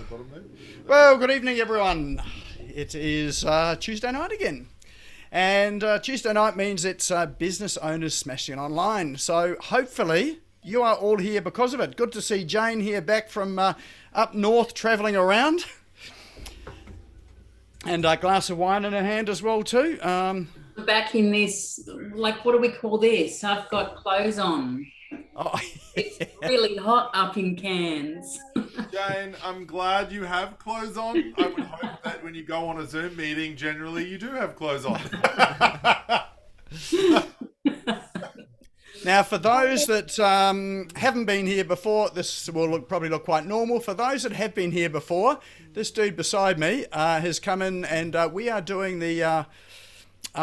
bottom there. Well, good evening, everyone. It is Tuesday night again. And Tuesday night means it's Business Owners Smashing Online. So hopefully you are all here because of it. Good to see Jane here back from up north travelling around. And a glass of wine in her hand as well too. Back in this, like, what do we call this? I've got clothes on. Oh. It's really hot up in Cairns. Jane, I'm glad you have clothes on. I would hope that when you go on a Zoom meeting, generally you do have clothes on. Now, for those that haven't been here before, this will probably look quite normal. For those that have been here before, this dude beside me has come in and we are doing the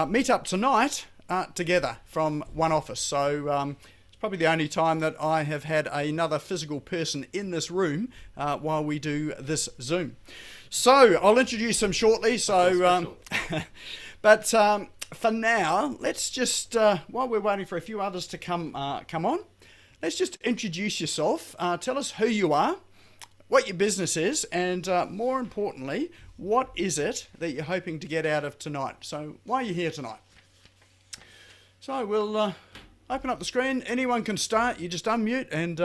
meet-up tonight together from one office. So it's probably the only time that I have had another physical person in this room while we do this Zoom. So I'll introduce him shortly. So, but for now, let's just while we're waiting for a few others to come on, let's just introduce yourself. Tell us who you are, what your business is, and more importantly, what is it that you're hoping to get out of tonight? So why are you here tonight? So we'll open up the screen. Anyone can start. You just unmute and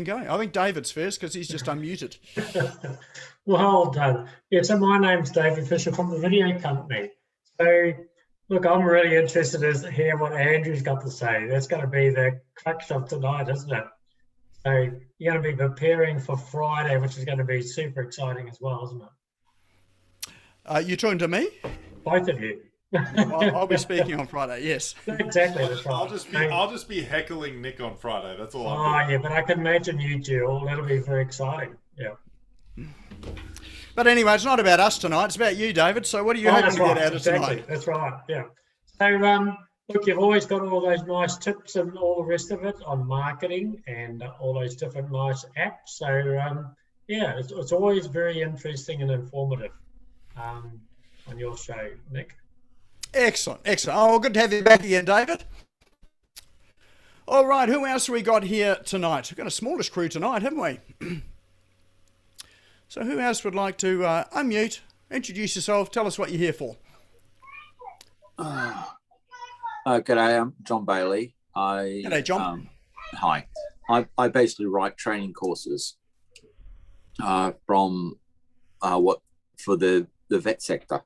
go. I think David's first because he's just unmuted. Well done. Yeah, so my name's David Fisher from the video company. So look, I'm really interested to hear what Andrew's got to say. That's going to be the crux of tonight, isn't it? So you're going to be preparing for Friday, which is going to be super exciting as well, isn't it? You talking to me? Both of you. I'll be speaking on Friday. Yes. Exactly. That's right. I'll just be heckling Nick on Friday. That's all. Yeah, but I can imagine you two all. That'll be very exciting. Yeah. But anyway, it's not about us tonight. It's about you, David. So what are you hoping to get out of tonight? That's right. Yeah. So look, you've always got all those nice tips and all the rest of it on marketing and all those different nice apps. So yeah, it's always very interesting and informative on your show, Nick. Excellent, excellent. Oh, well, good to have you back again, David. All right, who else have we got here tonight? We've got a smallish crew tonight, haven't we? So who else would like to unmute, introduce yourself, tell us what you're here for? G'day, I'm John Bailey. G'day, John. Hi. I basically write training courses from for the vet sector.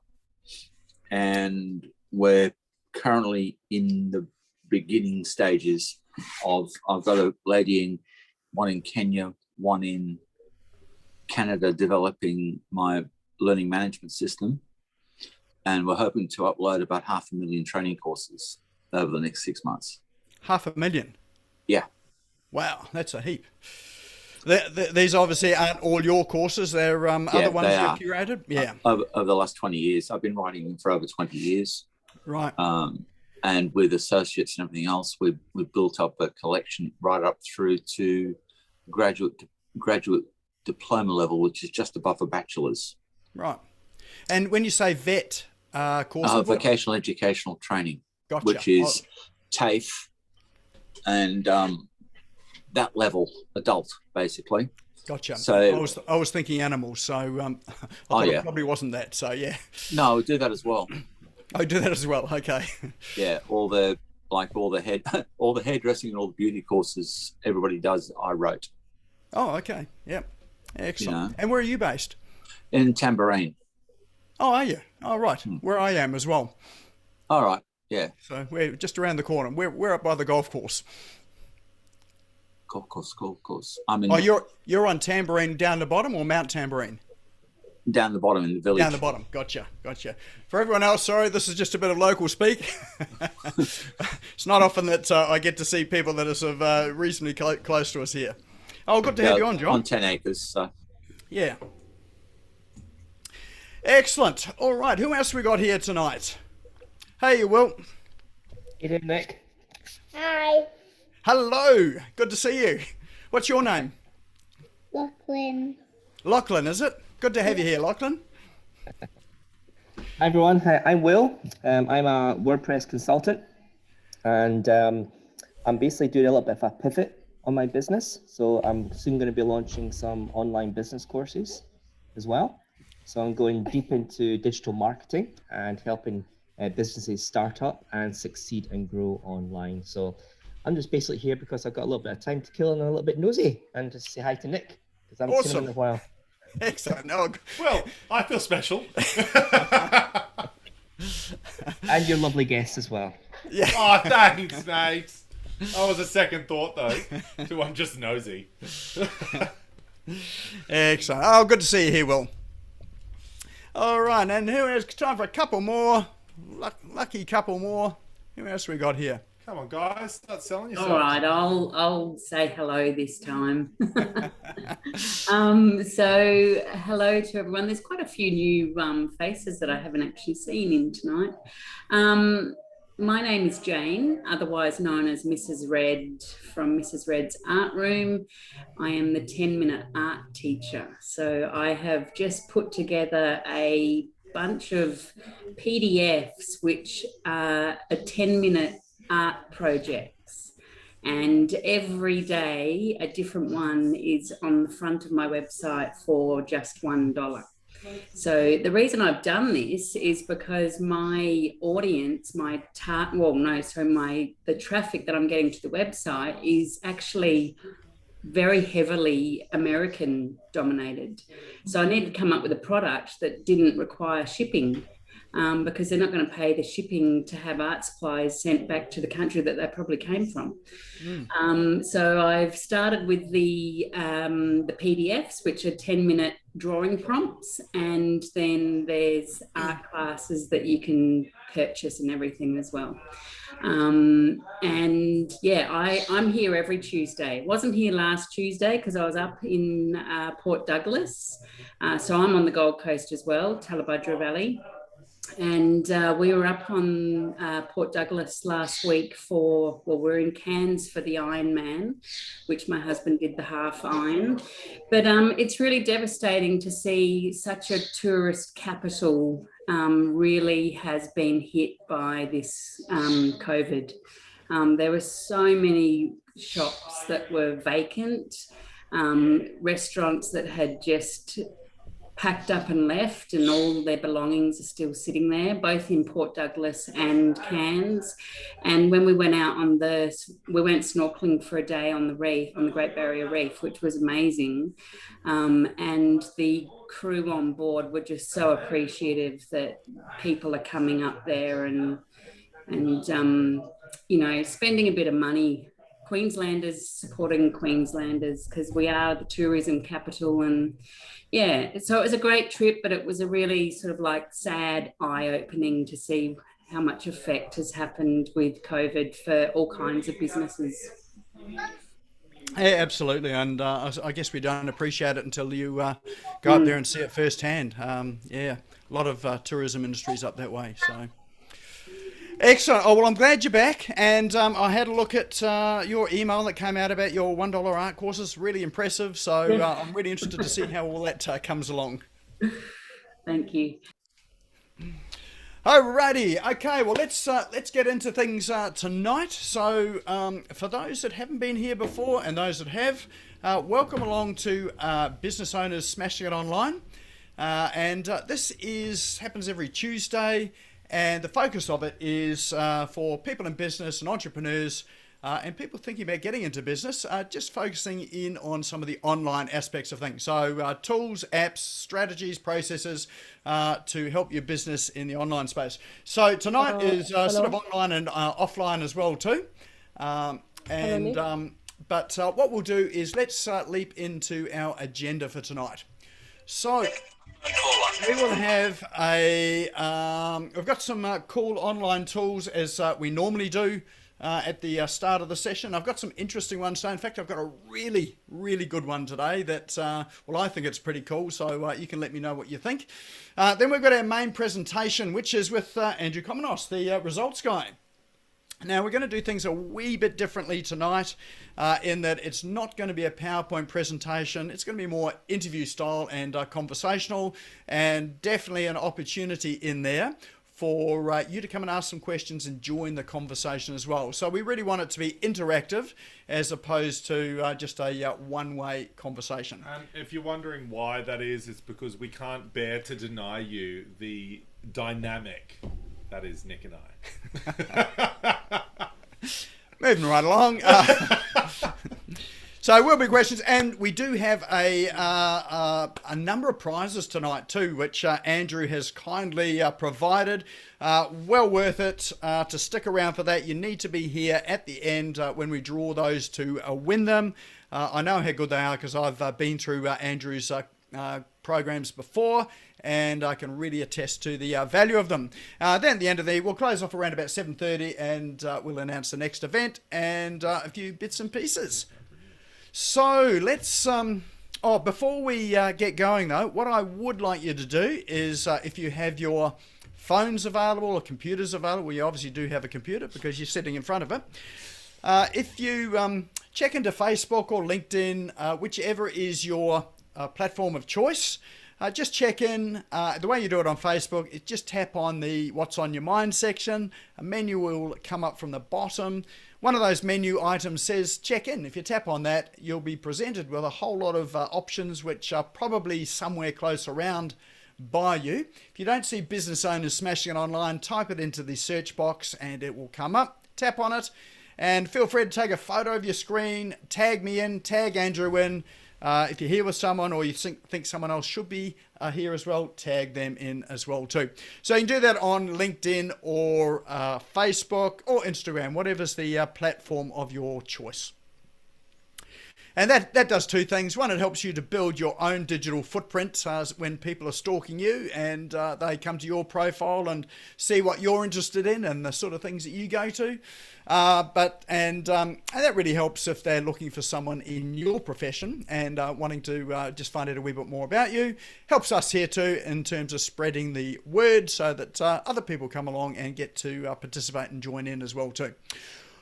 And we're currently in the beginning stages of, I've got a lady one in Kenya, one in Canada, developing my learning management system. And we're hoping to upload about 500,000 training courses over the next 6 months. 500,000? Yeah. Wow, that's a heap. These obviously aren't all your courses. They're other ones you've curated? Yeah. Over the last 20 years. I've been writing them for over 20 years. Right. And with associates and everything else, we've built up a collection right up through to graduate diploma level, which is just above a bachelor's. Right. And when you say vet courses? Vocational educational training, gotcha. Which is TAFE and that level, adult, basically. Gotcha. So I was thinking animals, so I thought it probably wasn't that. So yeah. No, we do that as well. I do that as well. Okay. Yeah, all the hairdressing and all the beauty courses everybody does, I wrote. Oh, okay. Yep. Excellent. You know. And where are you based? In Tambourine. Oh, are you? Oh, right. Where I am as well. All right. Yeah. So we're just around the corner. We're up by the golf course. Golf course. I mean. Oh, you're on Tambourine down the bottom or Mount Tambourine? Down the bottom in the village. Down the bottom. Gotcha. For everyone else, sorry, this is just a bit of local speak. It's not often that I get to see people that are sort of reasonably close to us here. Oh, good to have you on, John. On 10 acres. So. Yeah. Excellent. All right. Who else we got here tonight? Hey, Will. Hey, Nick. Hi. Hello. Good to see you. What's your name? Lachlan. Lachlan, is it? Good to have you here, Lachlan. Hi, everyone. Hi, I'm Will. I'm a WordPress consultant, and I'm basically doing a little bit of a pivot on my business. So I'm soon going to be launching some online business courses as well. So I'm going deep into digital marketing and helping businesses start up and succeed and grow online. So I'm just basically here because I've got a little bit of time to kill and I'm a little bit nosy and just say hi to Nick because I haven't seen him in a while. Excellent. Oh, Well, I feel special. And your lovely guests as well. yeah. Oh, thanks, mate. That was a second thought, though. So I'm just nosy. Excellent. Oh, good to see you here, Will. All right, and who has time for a couple more? Lucky couple more. Who else we got here? Come on, guys. Start selling yourself. All right, I'll say hello this time. So hello to everyone. There's quite a few new faces that I haven't actually seen in tonight. My name is Jane, otherwise known as Mrs. Red from Mrs. Red's Art Room. I am the 10-minute art teacher. So I have just put together a bunch of PDFs, which are a 10-minute art projects. And every day, a different one is on the front of my website for just $1. So the reason I've done this is because my audience, the traffic that I'm getting to the website is actually very heavily American dominated. So I needed to come up with a product that didn't require shipping, because they're not going to pay the shipping to have art supplies sent back to the country that they probably came from. So I've started with the PDFs, which are 10-minute drawing prompts, and then there's art classes that you can purchase and everything as well. And yeah, I'm here every Tuesday. Wasn't here last Tuesday because I was up in Port Douglas. So I'm on the Gold Coast as well, Tallabudra Valley. And we were up on Port Douglas last week we're in Cairns for the Ironman, which my husband did the half Iron. But it's really devastating to see such a tourist capital really has been hit by this COVID. There were so many shops that were vacant, restaurants that had just packed up and left, and all their belongings are still sitting there, both in Port Douglas and Cairns. And when we went out we went snorkeling for a day on the reef, on the Great Barrier Reef, which was amazing. And the crew on board were just so appreciative that people are coming up there and spending a bit of money. Queenslanders supporting Queenslanders because we are the tourism capital. And yeah, so it was a great trip, but it was a really sort of like sad eye-opening to see how much effect has happened with COVID for all kinds of businesses. Yeah, absolutely, and I guess we don't appreciate it until you go up there and see it firsthand. Yeah, a lot of tourism industries up that way, so... Excellent. Oh, well, I'm glad you're back. And I had a look at your email that came out about your $1 art courses. Really impressive. So I'm really interested to see how all that comes along. Thank you. Alrighty. Okay. Well, let's get into things tonight. So for those that haven't been here before and those that have, welcome along to Business Owners Smashing It Online. And this happens every Tuesday. And the focus of it is for people in business and entrepreneurs and people thinking about getting into business, just focusing in on some of the online aspects of things. So tools, apps, strategies, processes to help your business in the online space. So tonight is sort of online and offline as well too. But what we'll do is let's leap into our agenda for tonight. So... we will have we've got some cool online tools as we normally do at the start of the session. I've got some interesting ones today. In fact, I've got a really, really good one today that, I think it's pretty cool. So you can let me know what you think. Then we've got our main presentation, which is with Andrew Komenos, the results guy. Now, we're going to do things a wee bit differently tonight in that it's not going to be a PowerPoint presentation. It's going to be more interview style and conversational, and definitely an opportunity in there for you to come and ask some questions and join the conversation as well. So we really want it to be interactive as opposed to just a one-way conversation. And if you're wondering why that is, it's because we can't bear to deny you the dynamic that is Nick and I. Moving right along. So will be questions, and we do have a number of prizes tonight too, which Andrew has kindly provided. Well worth it to stick around for that. You need to be here at the end when we draw those to win them. I know how good they are because I've been through Andrew's programs before, and I can really attest to the value of them. Then at the end of we'll close off around about 7:30, and we'll announce the next event and a few bits and pieces. So let's, before we get going though, what I would like you to do is if you have your phones available or computers available, you obviously do have a computer because you're sitting in front of it. If you check into Facebook or LinkedIn, whichever is your platform of choice, just check in. The way you do it on Facebook is just tap on the What's on Your Mind section. A menu will come up from the bottom. One of those menu items says check in. If you tap on that, you'll be presented with a whole lot of options which are probably somewhere close around by you. If you don't see Business Owners Smashing It Online, type it into the search box and it will come up. Tap on it and feel free to take a photo of your screen, tag me in, tag Andrew in. If you're here with someone or you think someone else should be here as well, tag them in as well too. So you can do that on LinkedIn or Facebook or Instagram, whatever's the platform of your choice. And that does two things. One, it helps you to build your own digital footprint when people are stalking you and they come to your profile and see what you're interested in and the sort of things that you go to. And that really helps if they're looking for someone in your profession and wanting to just find out a wee bit more about you. Helps us here too in terms of spreading the word so that other people come along and get to participate and join in as well too.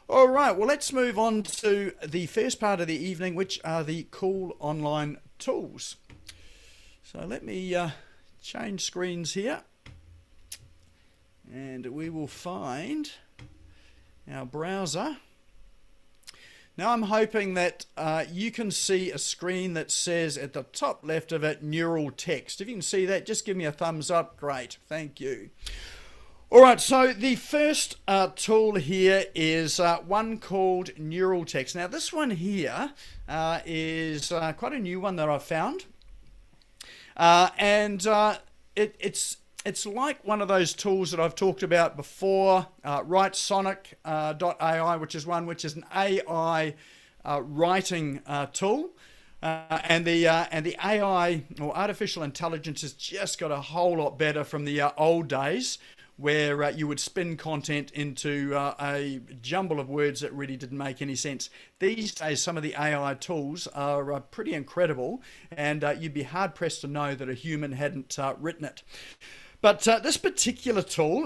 All right, well, let's move on to the first part of the evening, which are the cool online tools. So let me change screens here, and we will find our browser. Now I'm hoping that you can see a screen that says at the top left of it, neural text. If you can see that, just give me a thumbs up. Great, thank you. All right, so the first tool here is one called Neural Text. Now this one here is quite a new one that I've found. It's like one of those tools that I've talked about before, WriteSonic.ai, which is one which is an AI writing tool. And the AI or artificial intelligence has just got a whole lot better from the old days, where you would spin content into a jumble of words that really didn't make any sense. These days, some of the AI tools are pretty incredible, and you'd be hard-pressed to know that a human hadn't written it. But this particular tool,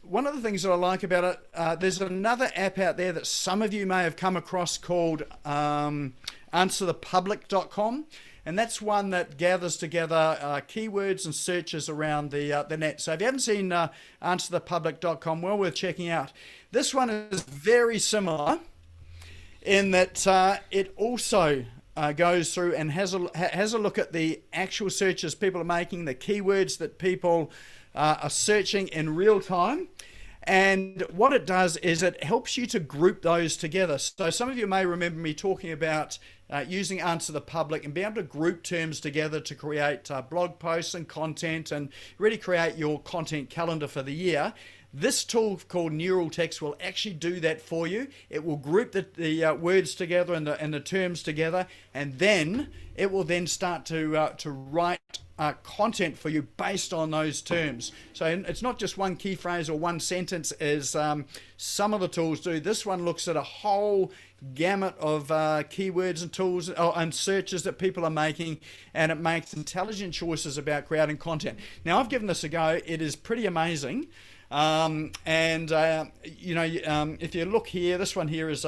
one of the things that I like about it, there's another app out there that some of you may have come across called AnswerThePublic.com. And that's one that gathers together keywords and searches around the net. So if you haven't seen AnswerThePublic.com, well worth checking out. This one is very similar in that it also goes through and has a look at the actual searches people are making, the keywords that people are searching in real time. And what it does is it helps you to group those together. So some of you may remember me talking about using Answer the Public and being able to group terms together to create blog posts and content and really create your content calendar for the year. This tool called Neural Text will actually do that for you. It will group the words together and the terms together, and then it will then start to write content for you based on those terms. So it's not just one key phrase or one sentence as some of the tools do. This one looks at a whole gamut of keywords and tools and searches that people are making, and it makes intelligent choices about creating content. Now, I've given this a go. It is pretty amazing. If you look here, this one here is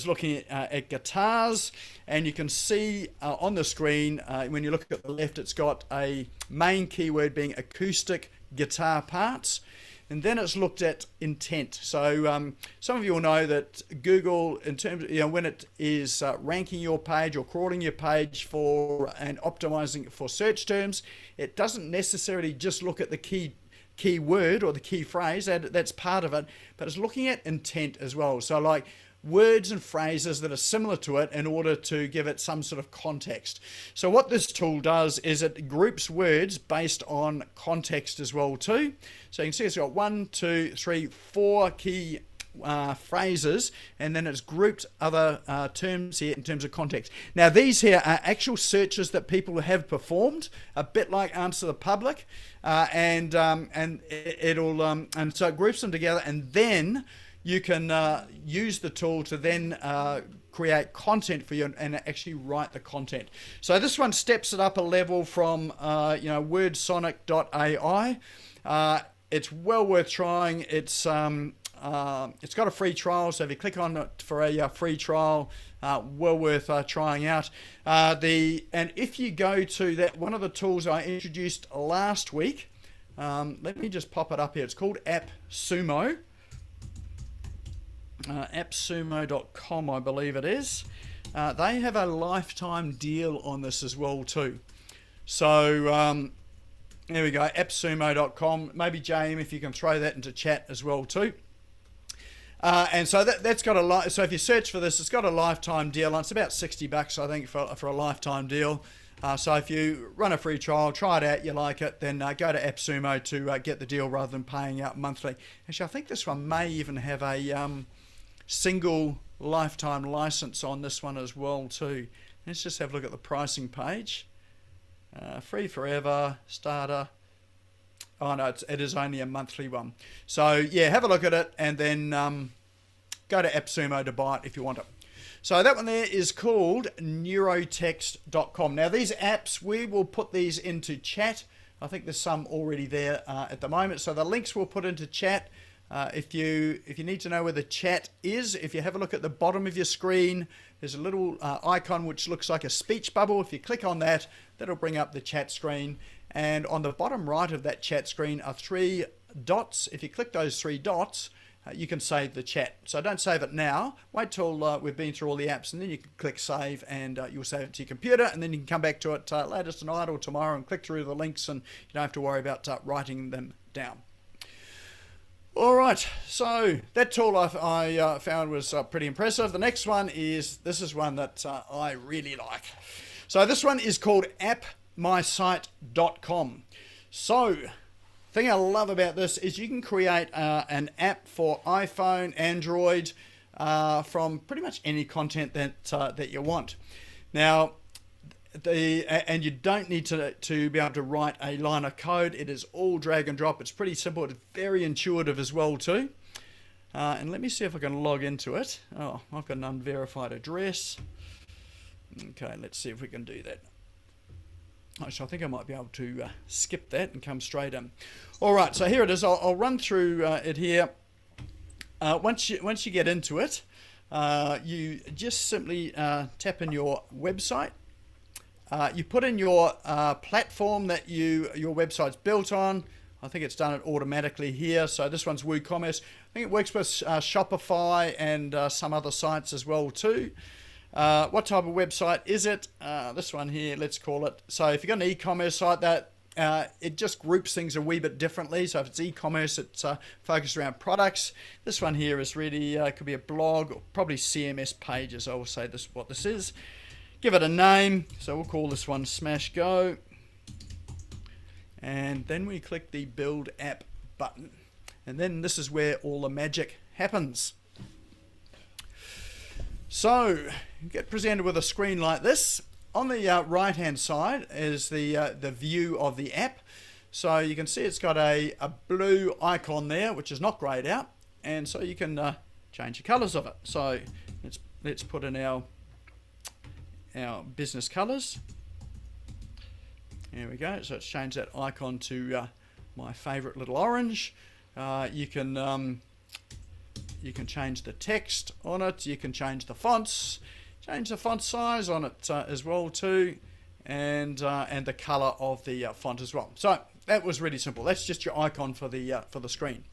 looking at guitars, and you can see on the screen when you look at the left, it's got a main keyword being acoustic guitar parts. And then it's looked at intent. So some of you will know that Google, in terms of, when it is ranking your page or crawling your page for and optimizing for search terms, it doesn't necessarily just look at the key word or the key phrase. That's part of it, but it's looking at intent as well. So like words and phrases that are similar to it in order to give it some sort of context. So what this tool does is it groups words based on context as well too. So you can see it's got 1, 2, 3, 4 key phrases, and then it's grouped other terms here in terms of context. Now these here are actual searches that people have performed, a bit like Answer the Public, and so it groups them together, and then you can use the tool to then create content for you and actually write the content. So this one steps it up a level from wordsonic.ai. It's well worth trying. It's got a free trial, so if you click on it for a free trial, well worth trying out. And if you go to that one of the tools I introduced last week, let me just pop it up here. It's called AppSumo. AppSumo.com, I believe it is. They have a lifetime deal on this as well too. So there we go, AppSumo.com. Maybe JM, if you can throw that into chat as well too. And so that's got a so if you search for this, it's got a lifetime deal, and it's about $60, I think, for a lifetime deal. So if you run a free trial, try it out, you like it, then go to AppSumo to get the deal rather than paying out monthly. Actually, I think this one may even have a single lifetime license on this one as well too. Let's just have a look at the pricing page. Free forever, starter. Oh no, it is only a monthly one. So yeah, have a look at it, and then go to AppSumo to buy it if you want it. So that one there is called neurotext.com. Now these apps, we will put these into chat. I think there's some already there at the moment. So the links we'll put into chat. If you need to know where the chat is, if you have a look at the bottom of your screen, there's a little icon which looks like a speech bubble. If you click on that, that'll bring up the chat screen. And on the bottom right of that chat screen are 3 dots. If you click those 3 dots, you can save the chat. So don't save it now. Wait till we've been through all the apps, and then you can click save, and you'll save it to your computer, and then you can come back to it later tonight or tomorrow and click through the links, and you don't have to worry about writing them down. All right, so that tool I found was pretty impressive. The next one is, this is one that I really like. So this one is called appmysite.com. So thing I love about this is you can create an app for iPhone, Android, from pretty much any content that you want. Now, and you don't need to be able to write a line of code. It is all drag and drop. It's pretty simple. It's very intuitive as well too. And let me see if I can log into it. Oh, I've got an unverified address. Okay, let's see if we can do that. Actually, I think I might be able to skip that and come straight in. All right, so here it is. I'll run through it here. Once you get into it, you just simply tap in your website. You put in your platform that your website's built on. I think it's done it automatically here. So this one's WooCommerce. I think it works with Shopify and some other sites as well too. What type of website is it? This one here, let's call it. So if you've got an e-commerce site, that it just groups things a wee bit differently. So if it's e-commerce, it's focused around products. This one here is really could be a blog, or probably CMS pages. I will say what this is. Give it a name. So we'll call this one SmashGo. And then we click the Build App button. And then this is where all the magic happens. So you get presented with a screen like this. On the right hand side is the view of the app. So you can see it's got a blue icon there, which is not grayed out, and so you can change the colors of it. So let's put in our business colors. There we go. So it's changed that icon to my favorite little orange. You can change the text on it. You can change the fonts, change the font size on it as well too, and the color of the font as well. So that was really simple. That's just your icon for the screen.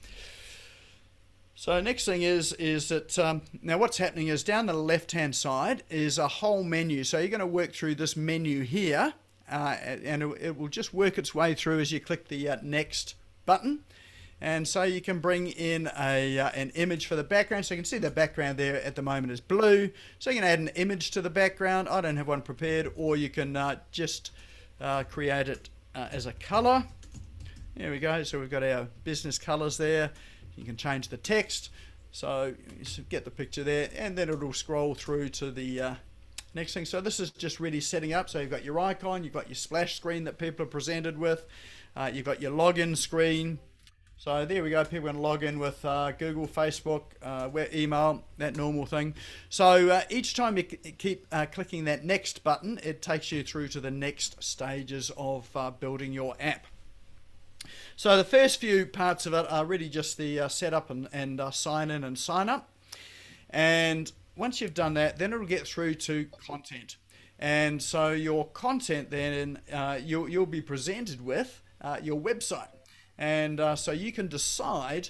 So next thing is that now what's happening is down the left-hand side is a whole menu. So you're going to work through this menu here, and it will just work its way through as you click the next button. And so you can bring in an image for the background. So you can see the background there at the moment is blue. So you can add an image to the background. I don't have one prepared, or you can just create it as a color. There we go. So we've got our business colors there. You can change the text. So you get the picture there, and then it'll scroll through to the next thing. So this is just really setting up. So you've got your icon, you've got your splash screen that people are presented with, you've got your login screen. So there we go, people can log in with Google, Facebook, email, that normal thing. So each time you keep clicking that next button, it takes you through to the next stages of building your app. So the first few parts of it are really just the setup and sign in and sign up. And once you've done that, then it'll get through to content. And so your content then, you'll be presented with your website. And so you can decide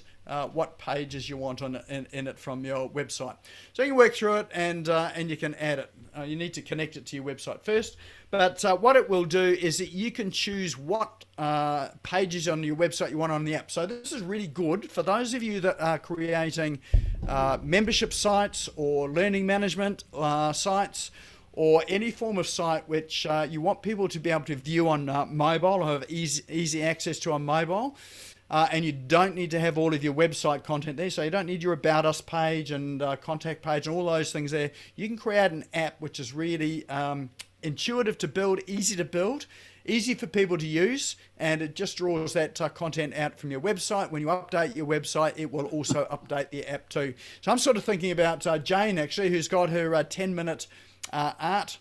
what pages you want in it from your website. So you can work through it and you can add it. You need to connect it to your website first. But what it will do is that you can choose what pages on your website you want on the app. So this is really good for those of you that are creating membership sites or learning management sites, or any form of site which you want people to be able to view on mobile or have easy access to on mobile. And you don't need to have all of your website content there. So you don't need your About Us page and contact page and all those things there. You can create an app which is really intuitive to build, easy for people to use, and it just draws that content out from your website. When you update your website, it will also update the app too. So I'm sort of thinking about Jane, actually, who's got her 10-minute art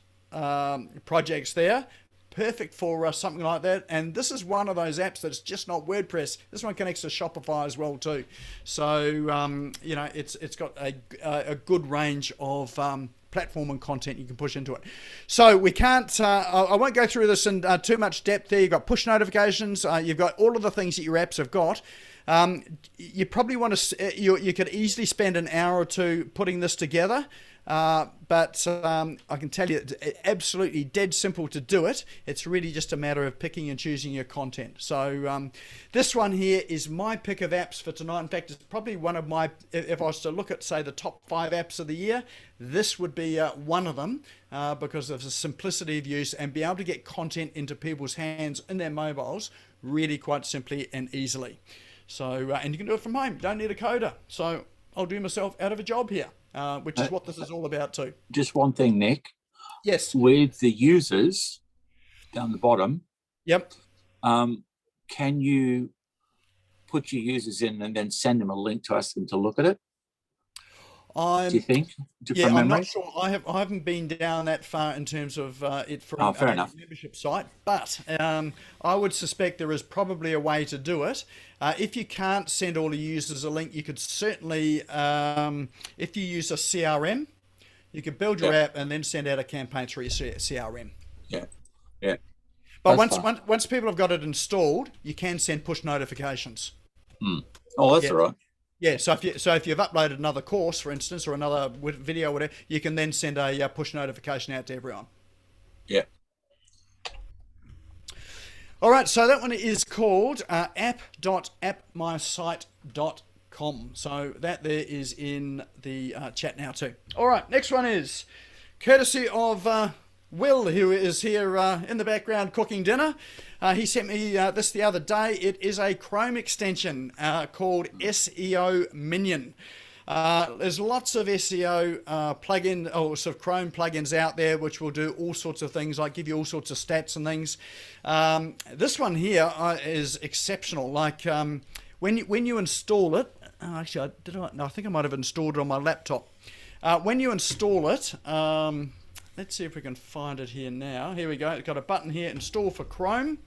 projects there. Perfect for something like that. And this is one of those apps that's just not WordPress. This one connects to Shopify as well too. So you know, it's got a good range of platform and content you can push into it. So we can't, I won't go through this in too much depth there. You've got push notifications, you've got all of the things that your apps have got. You probably want to, you could easily spend an hour or two putting this together. But I can tell you it's absolutely dead simple to do it. It's really just a matter of picking and choosing your content. So this one here is my pick of apps for tonight. In fact, it's probably one of my, if I was to look at, say, the top 5 apps of the year, this would be one of them because of the simplicity of use and be able to get content into people's hands in their mobiles really quite simply and easily. So, and you can do it from home. Don't need a coder. So I'll do myself out of a job here. Which is what this is all about too. Just one thing, Nick. Yes. With the users down the bottom. Yep. Can you put your users in and then send them a link to ask them to look at it? Do you think? Yeah, I'm not sure. I haven't been down that far in terms of it for a membership site, but I would suspect there is probably a way to do it. If you can't send all the users a link, you could certainly, if you use a CRM, you could build your app and then send out a campaign through your CRM. Yeah. But once people have got it installed, you can send push notifications. Oh, that's all right. Yeah, so if you've uploaded another course, for instance, or another video, or whatever, you can then send a push notification out to everyone. Yeah. All right, so that one is called app.appmysite.com. So that there is in the chat now too. All right, next one is courtesy of Will, who is here in the background cooking dinner. He sent me this the other day. It is a Chrome extension called SEO Minion. There's lots of SEO plugin or sort of Chrome plugins out there which will do all sorts of things, like give you all sorts of stats and things. This one here is exceptional. Like when you install it, actually, I think I might have installed it on my laptop. When you install it, let's see if we can find it here now. Here we go. It's got a button here, install for Chrome.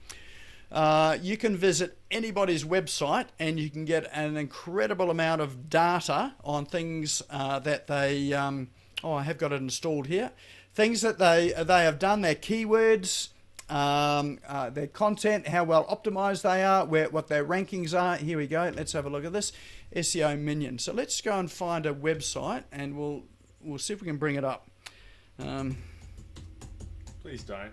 You can visit anybody's website and you can get an incredible amount of data on things that they, I have got it installed here. Things that they have done, their keywords, their content, how well optimized they are, what their rankings are. Here we go. Let's have a look at this. SEO Minion. So let's go and find a website, and we'll see if we can bring it up. Please don't.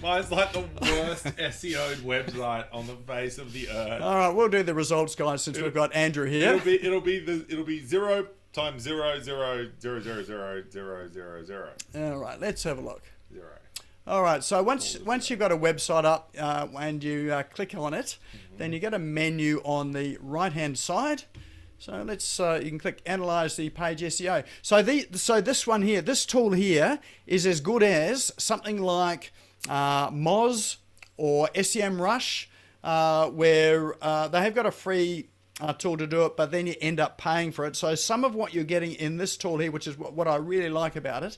Mine's like the worst SEO'd website on the face of the earth. All right, we'll do the results, guys, since we've got Andrew here. It'll be 0 times 0 0 0 0 0 0 0 0. All right, let's have a look. 0. All right, so once you've got a website up and you click on it, then you get a menu on the right-hand side. So let's you can click Analyze the Page SEO. So this one here, this tool here, is as good as something like Moz or SEMrush, where they have got a free tool to do it, but then you end up paying for it. So some of what you're getting in this tool here, which is what I really like about it,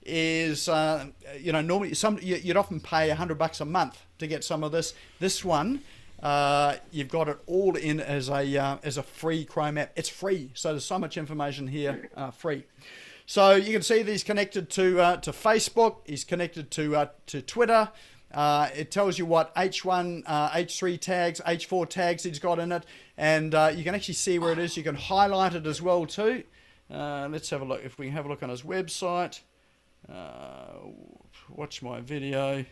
is normally you'd often pay $100 a month to get some of this. This one, you've got it all in as a free Chrome app. It's free, so there's so much information here free. So you can see that he's connected to Facebook. He's connected to Twitter. It tells you what H1, H3 tags, H4 tags he's got in it, and you can actually see where it is. You can highlight it as well too. Let's have a look. If we can have a look on his website, watch my video.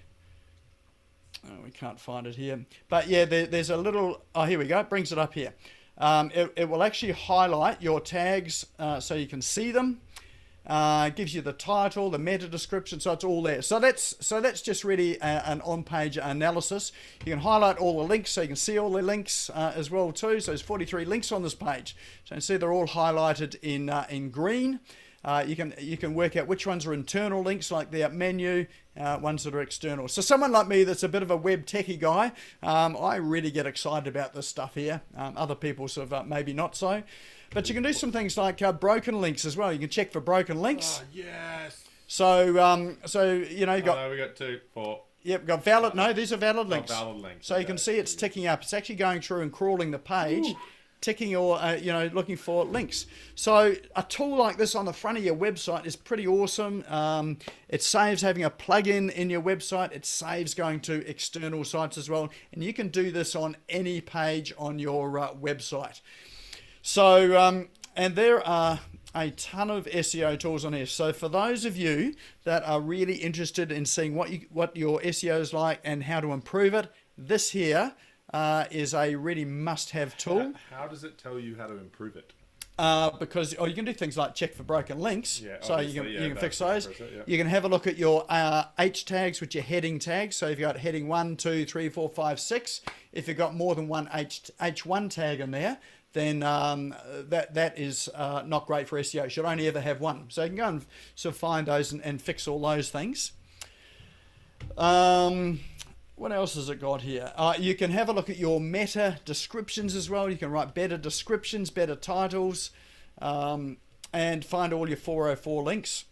Oh, we can't find it here, but yeah, there's a little. Oh, here we go. It brings it up here. It will actually highlight your tags so you can see them. Gives you the title, the meta description, so it's all there. So that's just really an on-page analysis. You can highlight all the links, so you can see all the links as well too. So there's 43 links on this page. So you can see they're all highlighted in green. You can work out which ones are internal links, like the menu, ones that are external. So someone like me that's a bit of a web techie guy, I really get excited about this stuff here. Other people sort of maybe not so. But you can do some things like broken links as well. You can check for broken links. Oh, yes. So you know, you've got... Oh, no, we got 2, 4. Yep, got valid... No, these are valid links. Valid links. So you can see it's ticking up. It's actually going through and crawling the page, ticking or, looking for links. So a tool like this on the front of your website is pretty awesome. It saves having a plugin in your website. It saves going to external sites as well. And you can do this on any page on your website. So, and there are a ton of SEO tools on here. So for those of you that are really interested in seeing what your SEO is like and how to improve it, this here is a really must-have tool. How does it tell you how to improve it? Because you can do things like check for broken links. Yeah, so you can fix those. Yeah. You can have a look at your H tags, which are heading tags. So if you've got heading 1, 2, 3, 4, 5, 6, if you've got more than one H1 tag in there, then that is not great for SEO. You should only ever have one. So you can go and sort of find those and fix all those things. What else has it got here? You can have a look at your meta descriptions as well. You can write better descriptions, better titles, and find all your 404 links.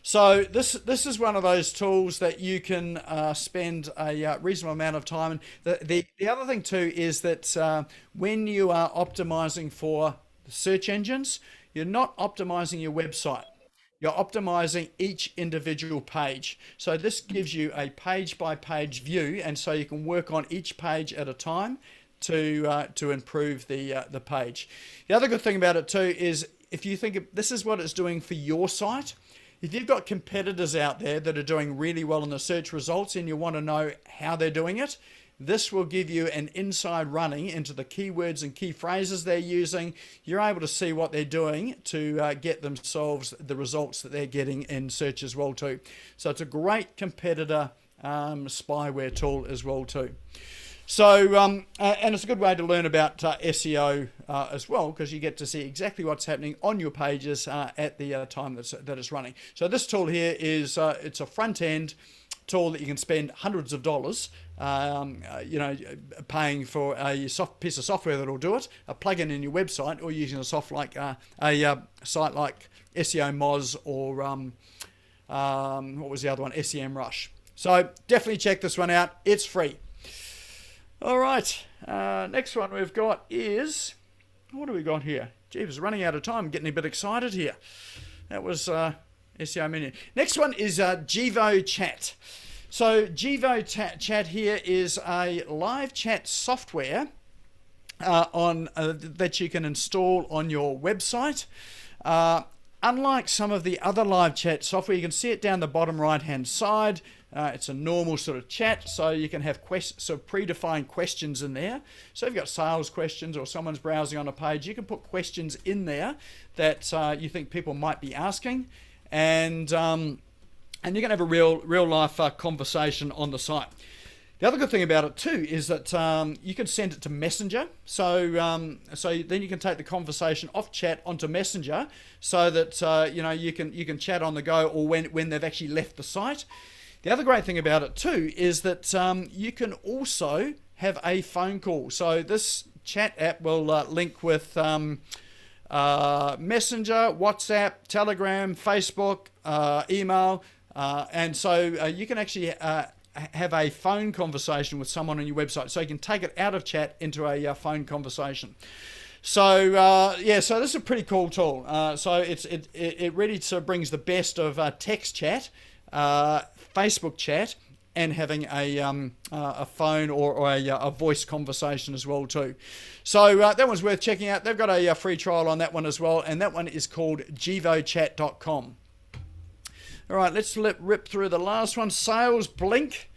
So this is one of those tools that you can spend a reasonable amount of time. The other thing too is that when you are optimizing for search engines, you're not optimizing your website. You're optimizing each individual page. So this gives you a page by page view, and so you can work on each page at a time to improve the page. The other good thing about it too is if you think this is what it's doing for your site. If you've got competitors out there that are doing really well in the search results and you want to know how they're doing it, this will give you an inside running into the keywords and key phrases they're using. You're able to see what they're doing to get themselves the results that they're getting in search as well too. So it's a great competitor spyware tool as well too. So, and it's a good way to learn about SEO as well, because you get to see exactly what's happening on your pages at the time that it's running. So this tool here is, it's a front-end tool that you can spend hundreds of dollars, paying for a piece of software that'll do it, a plugin in your website, or using a site like SEO Moz or what was the other one, SEMrush. So definitely check this one out. It's free. All right, next one we've got is, what do we got here? Gee, I was running out of time, getting a bit excited here. That was SEO Minion. Next one is Jivo Chat. So Jivo Chat here is a live chat software that you can install on your website. Unlike some of the other live chat software, you can see it down the bottom right-hand side. It's a normal sort of chat, so you can have sort of predefined questions in there. So if you've got sales questions or someone's browsing on a page, you can put questions in there that you think people might be asking, and you can have a real life conversation on the site. The other good thing about it too is that you can send it to Messenger, so then you can take the conversation off chat onto Messenger, so that you can chat on the go or when they've actually left the site. The other great thing about it too is that you can also have a phone call. So this chat app will link with Messenger, WhatsApp, Telegram, Facebook, email, and so you can actually have a phone conversation with someone on your website. So you can take it out of chat into a phone conversation. So so this is a pretty cool tool. So it really sort of brings the best of text chat, Facebook chat, and having a phone or a voice conversation as well too. So that one's worth checking out. They've got a free trial on that one as well, and that one is called jivochat.com. All right, let's rip through the last one. Sales Blink.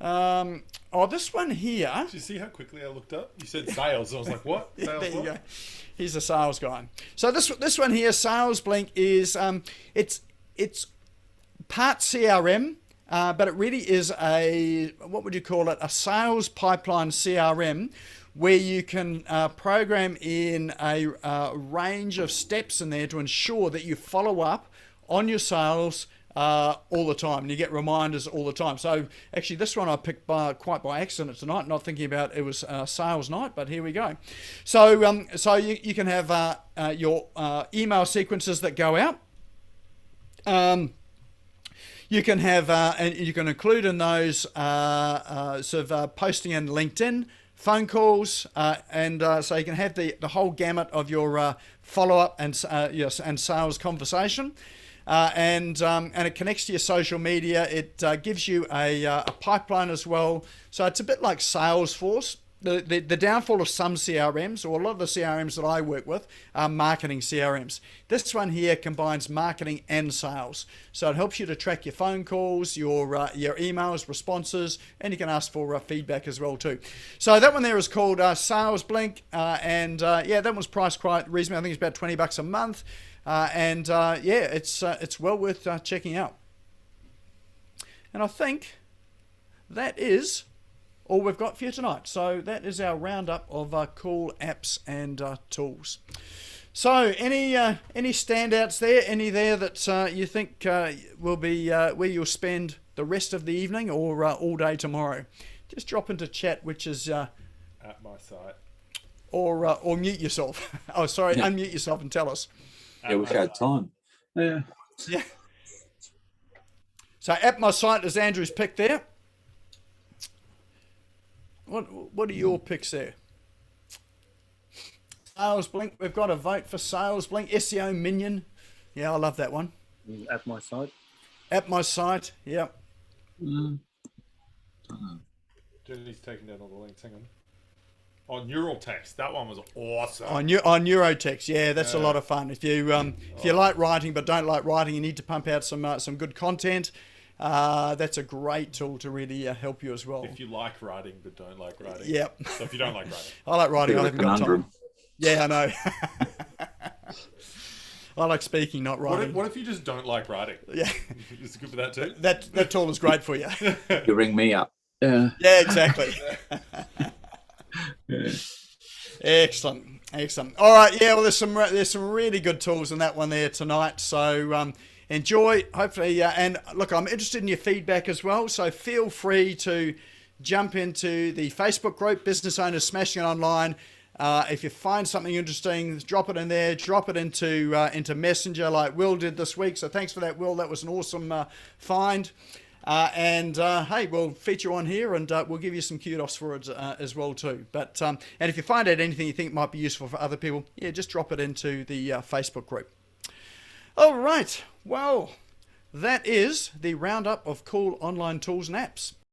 This one here. Did you see how quickly I looked up? You said sales. I was like, what? Sales, there you what? go. He's a sales guy. So this one here, Sales Blink, is it's part CRM, but it really is what would you call it? A sales pipeline CRM, where you can program in a range of steps in there to ensure that you follow up on your sales all the time, and you get reminders all the time. So actually this one I picked quite by accident tonight, not thinking about it was sales night, but here we go. So so you can have your email sequences that go out. You can have and you can include in those posting in LinkedIn, phone calls, and so you can have the whole gamut of your follow-up and sales conversation. And it connects to your social media. It gives you a pipeline as well. So it's a bit like Salesforce. The downfall of some CRMs, or a lot of the CRMs that I work with, are marketing CRMs. This one here combines marketing and sales. So it helps you to track your phone calls, your emails, responses, and you can ask for feedback as well too. So that one there is called Sales Blink, and that one's priced quite reasonably. I think it's about $20 a month. It's well worth checking out. And I think that is all we've got for you tonight. So that is our roundup of cool apps and tools. So any standouts there? Any there that you think will be where you'll spend the rest of the evening or all day tomorrow? Just drop into chat, which is at my site, or mute yourself. Oh, sorry, unmute yourself and tell us. Yeah, we had time. Yeah. Yeah. So at my site is Andrew's pick there. What are your picks there? Sales Blink. We've got a vote for Sales Blink. SEO Minion. Yeah, I love that one. At my site. At my site. Yeah. Jenny's taking down all the links. Hang on. Oh, Neural Text. That one was awesome. On Neurotext, yeah, that's a lot of fun. If you like writing but don't like writing, you need to pump out some good content. That's a great tool to really help you as well. If you like writing but don't like writing. Yep. So if you don't like writing. I like writing. I haven't got time. Yeah, I know. I like speaking, not writing. What if you just don't like writing? Yeah. Is it good for that too? That tool is great for you. You ring me up. Yeah. Yeah, exactly. Yeah. Excellent. All right, yeah. Well, there's some really good tools in that one there tonight. So enjoy. Hopefully, and look, I'm interested in your feedback as well. So feel free to jump into the Facebook group, Business Owners Smashing It Online. If you find something interesting, drop it in there. Drop it into Messenger like Will did this week. So thanks for that, Will. That was an awesome find. Hey, we'll feature on here, and we'll give you some kudos for it as well too. But and if you find out anything you think might be useful for other people, yeah, just drop it into the Facebook group. All right. Well, That is the roundup of cool online tools and apps.